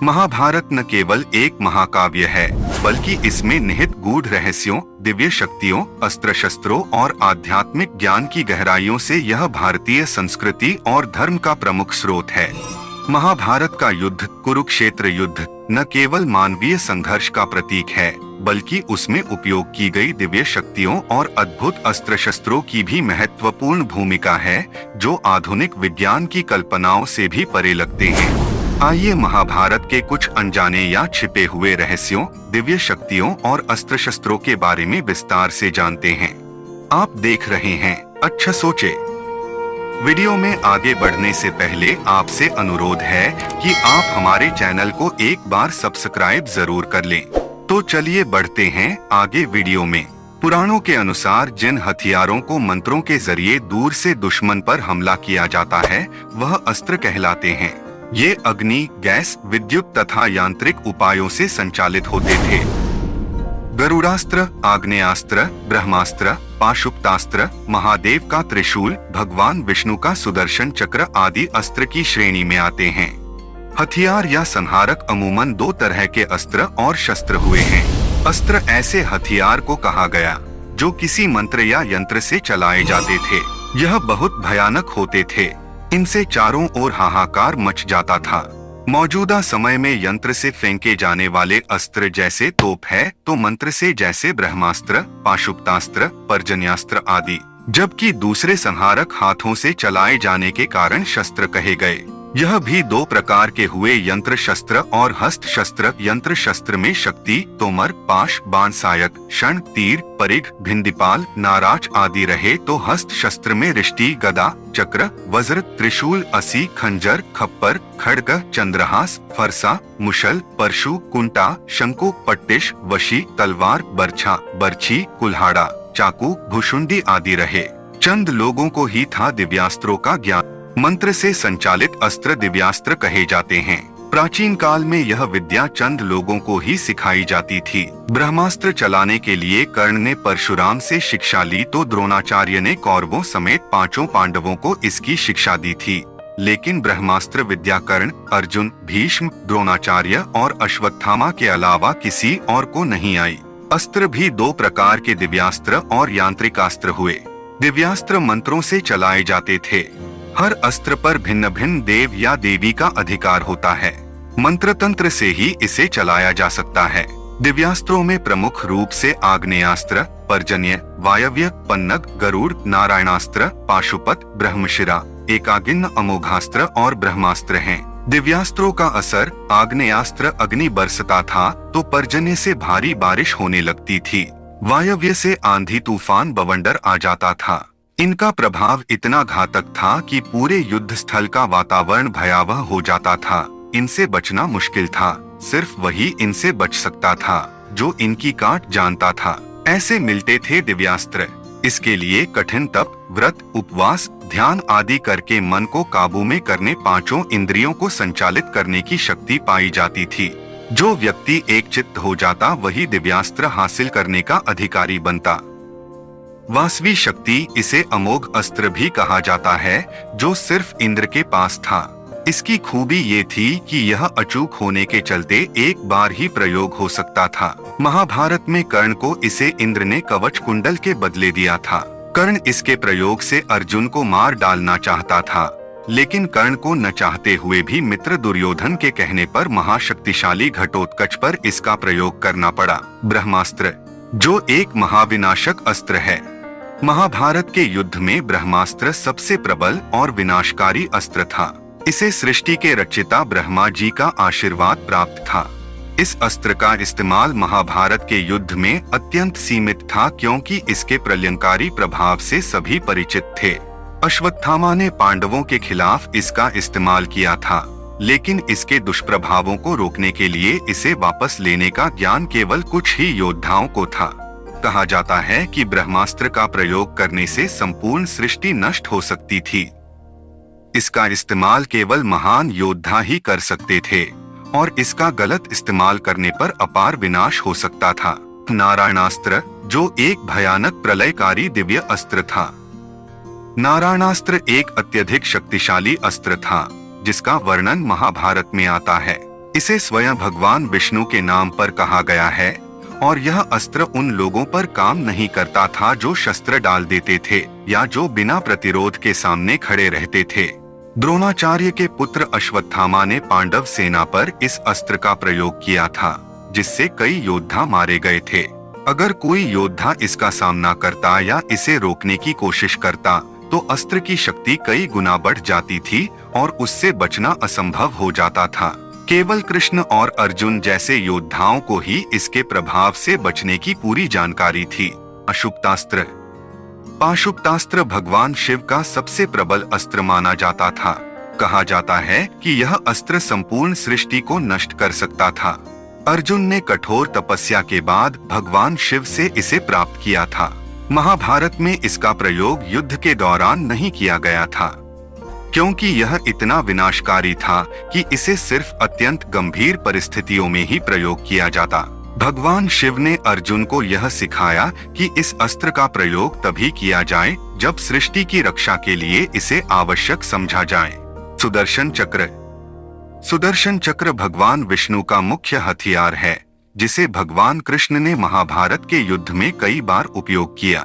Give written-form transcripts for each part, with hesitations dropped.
महाभारत न केवल एक महाकाव्य है, बल्कि इसमें निहित गूढ़ रहस्यों, दिव्य शक्तियों, अस्त्र शस्त्रों और आध्यात्मिक ज्ञान की गहराइयों से यह भारतीय संस्कृति और धर्म का प्रमुख स्रोत है। महाभारत का युद्ध, कुरुक्षेत्र युद्ध, न केवल मानवीय संघर्ष का प्रतीक है, बल्कि उसमें उपयोग की गई दिव्य शक्तियों और अद्भुत अस्त्र शस्त्रों की भी महत्वपूर्ण भूमिका है, जो आधुनिक विज्ञान की कल्पनाओं से भी परे लगते हैं। आइए महाभारत के कुछ अनजाने या छिपे हुए रहस्यों, दिव्य शक्तियों और अस्त्र शस्त्रों के बारे में विस्तार से जानते हैं। आप देख रहे हैं अच्छा सोचे। वीडियो में आगे बढ़ने से पहले आपसे अनुरोध है कि आप हमारे चैनल को एक बार सब्सक्राइब जरूर कर लें। तो चलिए बढ़ते हैं आगे वीडियो में। पुराणों के अनुसार जिन हथियारों को मंत्रों के जरिए दूर से दुश्मन पर हमला किया जाता है, वह अस्त्र कहलाते हैं। ये अग्नि, गैस, विद्युत तथा यांत्रिक उपायों से संचालित होते थे। गरुड़ास्त्र, आग्नेयास्त्र, ब्रह्मास्त्र, पाशुपतास्त्र, महादेव का त्रिशूल, भगवान विष्णु का सुदर्शन चक्र आदि अस्त्र की श्रेणी में आते हैं। हथियार या संहारक अमूमन दो तरह के अस्त्र और शस्त्र हुए हैं। अस्त्र ऐसे हथियार को कहा गया जो किसी मंत्र या यंत्र से चलाए जाते थे। यह बहुत भयानक होते थे। इनसे चारों ओर हाहाकार मच जाता था। मौजूदा समय में यंत्र से फेंके जाने वाले अस्त्र जैसे तोप है, तो मंत्र से जैसे ब्रह्मास्त्र, पाशुपतास्त्र, पर्जन्यास्त्र आदि, जबकि दूसरे संहारक हाथों से चलाए जाने के कारण शस्त्र कहे गए। यह भी दो प्रकार के हुए, यंत्र शस्त्र और हस्त शस्त्र। यंत्र शस्त्र में शक्ति, तोमर, पाश, बाण, सायक, क्षण, तीर, परिघ, भिंदीपाल, नाराज आदि रहे, तो हस्त शस्त्र में रिष्टि, गदा, चक्र, वज्र, त्रिशूल, असी, खंजर, खप्पर, खड्ग, चंद्रहास, फरसा, मुशल, परशु, कुंटा, शंकु, पट्टिश, वशी, तलवार, बर्छा, बर्छी, कुल्हाड़ा, चाकू, भुशुंडी आदि रहे। चंद लोगों को ही था दिव्यास्त्रों का ज्ञान। मंत्र से संचालित अस्त्र दिव्यास्त्र कहे जाते हैं। प्राचीन काल में यह विद्या चंद लोगों को ही सिखाई जाती थी। ब्रह्मास्त्र चलाने के लिए कर्ण ने परशुराम से शिक्षा ली, तो द्रोणाचार्य ने कौरवों समेत पांचों पांडवों को इसकी शिक्षा दी थी। लेकिन ब्रह्मास्त्र विद्या कर्ण, अर्जुन, भीष्म, द्रोणाचार्य और अश्वत्थामा के अलावा किसी और को नहीं आई। अस्त्र भी दो प्रकार के दिव्यास्त्र और यांत्रिकास्त्र हुए। दिव्यास्त्र मंत्रों से चलाए जाते थे। हर अस्त्र पर भिन्न भिन्न देव या देवी का अधिकार होता है। मंत्र तंत्र से ही इसे चलाया जा सकता है। दिव्यास्त्रों में प्रमुख रूप से आग्नेयास्त्र, पर्जन्य, वायव्य, पन्नग, गरुड़, नारायणास्त्र, पाशुपत, ब्रह्मशिरा, एकागिन्न, अमोघास्त्र और ब्रह्मास्त्र हैं। दिव्यास्त्रों का असर, आग्नेयास्त्र अग्नि बरसता था, तो पर्जन्य से भारी बारिश होने लगती थी। वायव्य से आंधी, तूफान, बवंडर आ जाता था। इनका प्रभाव इतना घातक था कि पूरे युद्ध स्थल का वातावरण भयावह हो जाता था। इनसे बचना मुश्किल था। सिर्फ वही इनसे बच सकता था जो इनकी काट जानता था। ऐसे मिलते थे दिव्यास्त्र। इसके लिए कठिन तप, व्रत, उपवास, ध्यान आदि करके मन को काबू में करने, पांचों इंद्रियों को संचालित करने की शक्ति पाई जाती थी। जो व्यक्ति एक चित्त हो जाता, वही दिव्यास्त्र हासिल करने का अधिकारी बनता। वासवी शक्ति, इसे अमोघ अस्त्र भी कहा जाता है, जो सिर्फ इंद्र के पास था। इसकी खूबी ये थी कि यह अचूक होने के चलते एक बार ही प्रयोग हो सकता था। महाभारत में कर्ण को इसे इंद्र ने कवच कुंडल के बदले दिया था। कर्ण इसके प्रयोग से अर्जुन को मार डालना चाहता था, लेकिन कर्ण को न चाहते हुए भी मित्र दुर्योधन के कहने पर महाशक्तिशाली घटोत्कच पर इसका प्रयोग करना पड़ा। ब्रह्मास्त्र, जो एक महाविनाशक अस्त्र है। महाभारत के युद्ध में ब्रह्मास्त्र सबसे प्रबल और विनाशकारी अस्त्र था। इसे सृष्टि के रचयिता ब्रह्मा जी का आशीर्वाद प्राप्त था। इस अस्त्र का इस्तेमाल महाभारत के युद्ध में अत्यंत सीमित था, क्योंकि इसके प्रलयंकारी प्रभाव से सभी परिचित थे। अश्वत्थामा ने पांडवों के खिलाफ इसका इस्तेमाल किया था, लेकिन इसके दुष्प्रभावों को रोकने के लिए इसे वापस लेने का ज्ञान केवल कुछ ही योद्धाओं को था। कहा जाता है कि ब्रह्मास्त्र का प्रयोग करने से संपूर्ण सृष्टि नष्ट हो सकती थी। इसका इस्तेमाल केवल महान योद्धा ही कर सकते थे, और इसका गलत इस्तेमाल करने पर अपार विनाश हो सकता था। नारायणास्त्र, जो एक भयानक प्रलयकारी दिव्य अस्त्र था। नारायणास्त्र एक अत्यधिक शक्तिशाली अस्त्र था, जिसका वर्णन महाभारत में आता है। इसे स्वयं भगवान विष्णु के नाम पर कहा गया है और यह अस्त्र उन लोगों पर काम नहीं करता था जो शस्त्र डाल देते थे या जो बिना प्रतिरोध के सामने खड़े रहते थे। द्रोणाचार्य के पुत्र अश्वत्थामा ने पांडव सेना पर इस अस्त्र का प्रयोग किया था, जिससे कई योद्धा मारे गए थे। अगर कोई योद्धा इसका सामना करता या इसे रोकने की कोशिश करता तो अस्त्र की शक्ति कई गुना बढ़ जाती थी और उससे बचना असंभव हो जाता था। केवल कृष्ण और अर्जुन जैसे योद्धाओं को ही इसके प्रभाव से बचने की पूरी जानकारी थी। पाशुपतास्त्र। पाशुपतास्त्र भगवान शिव का सबसे प्रबल अस्त्र माना जाता था। कहा जाता है कि यह अस्त्र संपूर्ण सृष्टि को नष्ट कर सकता था। अर्जुन ने कठोर तपस्या के बाद भगवान शिव से इसे प्राप्त किया था। महाभारत में इसका प्रयोग युद्ध के दौरान नहीं किया गया था, क्योंकि यह इतना विनाशकारी था कि इसे सिर्फ अत्यंत गंभीर परिस्थितियों में ही प्रयोग किया जाता। भगवान शिव ने अर्जुन को यह सिखाया कि इस अस्त्र का प्रयोग तभी किया जाए जब सृष्टि की रक्षा के लिए इसे आवश्यक समझा जाए। सुदर्शन चक्र। सुदर्शन चक्र भगवान विष्णु का मुख्य हथियार है, जिसे भगवान कृष्ण ने महाभारत के युद्ध में कई बार उपयोग किया।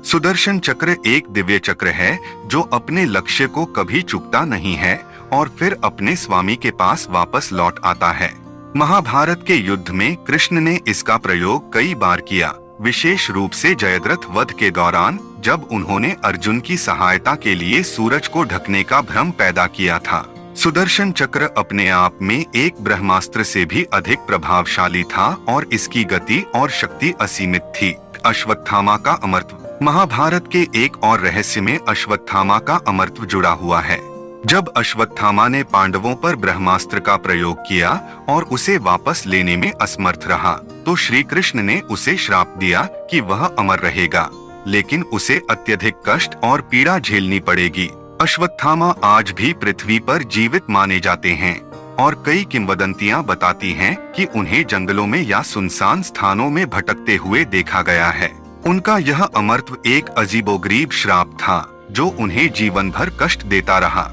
सुदर्शन चक्र एक दिव्य चक्र है जो अपने लक्ष्य को कभी चूकता नहीं है और फिर अपने स्वामी के पास वापस लौट आता है। महाभारत के युद्ध में कृष्ण ने इसका प्रयोग कई बार किया, विशेष रूप से जयद्रथ वध के दौरान, जब उन्होंने अर्जुन की सहायता के लिए सूरज को ढकने का भ्रम पैदा किया था। सुदर्शन चक्र अपने आप में एक ब्रह्मास्त्र से भी अधिक प्रभावशाली था और इसकी गति और शक्ति असीमित थी। अश्वत्थामा का अमरत्व। महाभारत के एक और रहस्य में अश्वत्थामा का अमरत्व जुड़ा हुआ है। जब अश्वत्थामा ने पांडवों पर ब्रह्मास्त्र का प्रयोग किया और उसे वापस लेने में असमर्थ रहा, तो श्री कृष्ण ने उसे श्राप दिया कि वह अमर रहेगा, लेकिन उसे अत्यधिक कष्ट और पीड़ा झेलनी पड़ेगी। अश्वत्थामा आज भी पृथ्वी पर जीवित माने जाते हैं और कई किंवदंतियां बताती हैं कि उन्हें जंगलों में या सुनसान स्थानों में भटकते हुए देखा गया है। उनका यह अमरत्व एक अजीबोगरीब श्राप था जो उन्हें जीवन भर कष्ट देता रहा।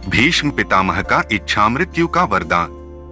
भीष्म पितामह का इच्छा मृत्यु का वरदान।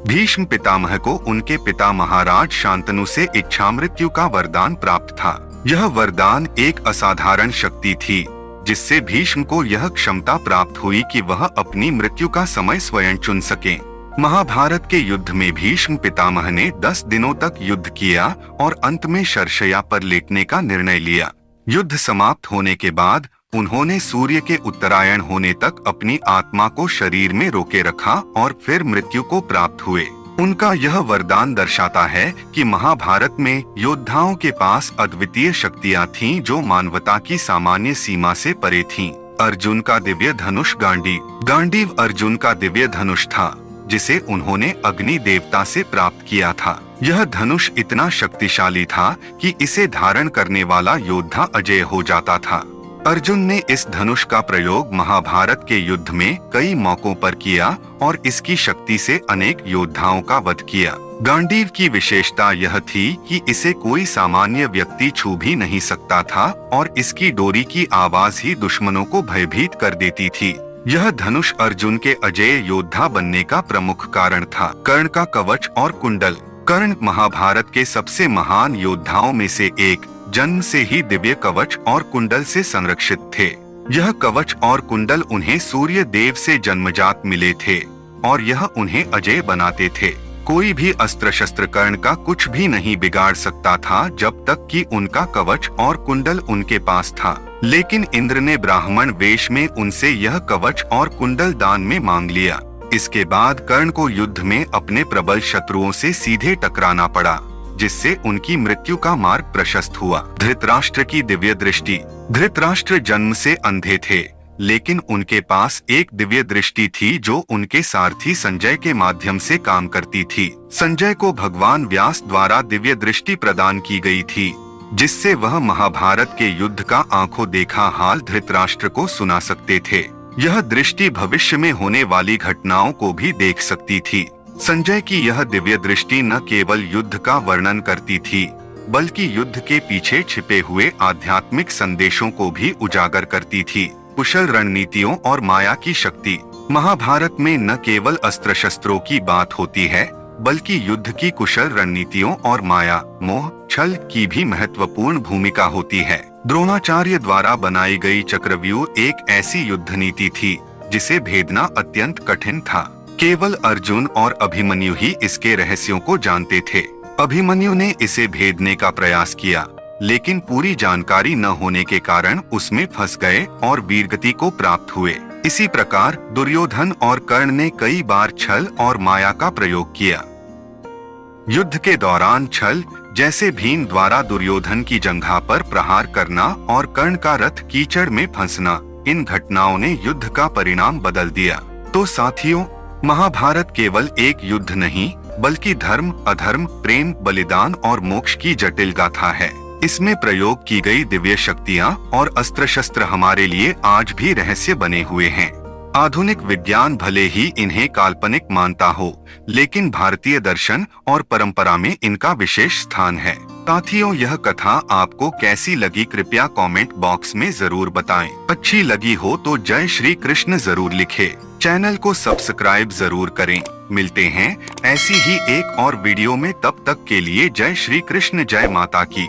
भीष्म पितामह को उनके पिता महाराज शांतनु से इच्छा मृत्यु का वरदान प्राप्त था। यह वरदान एक असाधारण शक्ति थी, जिससे भीष्म को यह क्षमता प्राप्त हुई कि वह अपनी मृत्यु का समय स्वयं चुन सकें। महाभारत के युद्ध में भीष्म पितामह ने 10 दिनों तक युद्ध किया और अंत में शरशय्या पर लेटने का निर्णय लिया। युद्ध समाप्त होने के बाद उन्होंने सूर्य के उत्तरायण होने तक अपनी आत्मा को शरीर में रोके रखा और फिर मृत्यु को प्राप्त हुए। उनका यह वरदान दर्शाता है कि महाभारत में योद्धाओं के पास अद्वितीय शक्तियां थीं जो मानवता की सामान्य सीमा से परे थीं। अर्जुन का दिव्य धनुष गांडीव। गांडीव अर्जुन का दिव्य धनुष था, जिसे उन्होंने अग्नि देवता से प्राप्त किया था। यह धनुष इतना शक्तिशाली था कि इसे धारण करने वाला योद्धा अजेय हो जाता था। अर्जुन ने इस धनुष का प्रयोग महाभारत के युद्ध में कई मौकों पर किया और इसकी शक्ति से अनेक योद्धाओं का वध किया। गांडीव की विशेषता यह थी कि इसे कोई सामान्य व्यक्ति छू भी नहीं सकता था और इसकी डोरी की आवाज ही दुश्मनों को भयभीत कर देती थी। यह धनुष अर्जुन के अजेय योद्धा बनने का प्रमुख कारण था। कर्ण का कवच और कुंडल। कर्ण महाभारत के सबसे महान योद्धाओं में से एक, जन्म से ही दिव्य कवच और कुंडल से संरक्षित थे। यह कवच और कुंडल उन्हें सूर्य देव से जन्मजात मिले थे और यह उन्हें अजेय बनाते थे। कोई भी अस्त्र शस्त्र कर्ण का कुछ भी नहीं बिगाड़ सकता था जब तक कि उनका कवच और कुंडल उनके पास था। लेकिन इंद्र ने ब्राह्मण वेश में उनसे यह कवच और कुंडल दान में मांग लिया। इसके बाद कर्ण को युद्ध में अपने प्रबल शत्रुओं से सीधे टकराना पड़ा, जिससे उनकी मृत्यु का मार्ग प्रशस्त हुआ। धृतराष्ट्र की दिव्य दृष्टि। धृतराष्ट्र जन्म से अंधे थे, लेकिन उनके पास एक दिव्य दृष्टि थी जो उनके सारथी संजय के माध्यम से काम करती थी। संजय को भगवान व्यास द्वारा दिव्य दृष्टि प्रदान की गई थी, जिससे वह महाभारत के युद्ध का आंखों देखा हाल धृतराष्ट्र को सुना सकते थे। यह दृष्टि भविष्य में होने वाली घटनाओं को भी देख सकती थी। संजय की यह दिव्य दृष्टि न केवल युद्ध का वर्णन करती थी, बल्कि युद्ध के पीछे छिपे हुए आध्यात्मिक संदेशों को भी उजागर करती थी। कुशल रणनीतियों और माया की शक्ति। महाभारत में न केवल अस्त्र शस्त्रों की बात होती है, बल्कि युद्ध की कुशल रणनीतियों और माया, मोह, छल की भी महत्वपूर्ण भूमिका होती है। द्रोणाचार्य द्वारा बनाई गई चक्रव्यूह एक ऐसी युद्ध नीति थी जिसे भेदना अत्यंत कठिन था। केवल अर्जुन और अभिमन्यु ही इसके रहस्यों को जानते थे। अभिमन्यु ने इसे भेदने का प्रयास किया, लेकिन पूरी जानकारी न होने के कारण उसमें फंस गए और वीरगति को प्राप्त हुए। इसी प्रकार दुर्योधन और कर्ण ने कई बार छल और माया का प्रयोग किया। युद्ध के दौरान छल, जैसे भीम द्वारा दुर्योधन की जंघा पर प्रहार करना और कर्ण का रथ कीचड़ में फंसना, इन घटनाओं ने युद्ध का परिणाम बदल दिया। तो साथियों, महाभारत केवल एक युद्ध नहीं, बल्कि धर्म, अधर्म, प्रेम, बलिदान और मोक्ष की जटिल गाथा है। इसमें प्रयोग की गई दिव्य शक्तियाँ और अस्त्र शस्त्र हमारे लिए आज भी रहस्य बने हुए हैं। आधुनिक विज्ञान भले ही इन्हें काल्पनिक मानता हो, लेकिन भारतीय दर्शन और परंपरा में इनका विशेष स्थान है। साथियों, यह कथा आपको कैसी लगी कृपया कमेंट बॉक्स में जरूर बताएं। अच्छी लगी हो तो जय श्री कृष्ण जरूर लिखें। चैनल को सब्सक्राइब जरूर करें। मिलते हैं ऐसी ही एक और वीडियो में, तब तक के लिए जय श्री कृष्ण, जय माता की।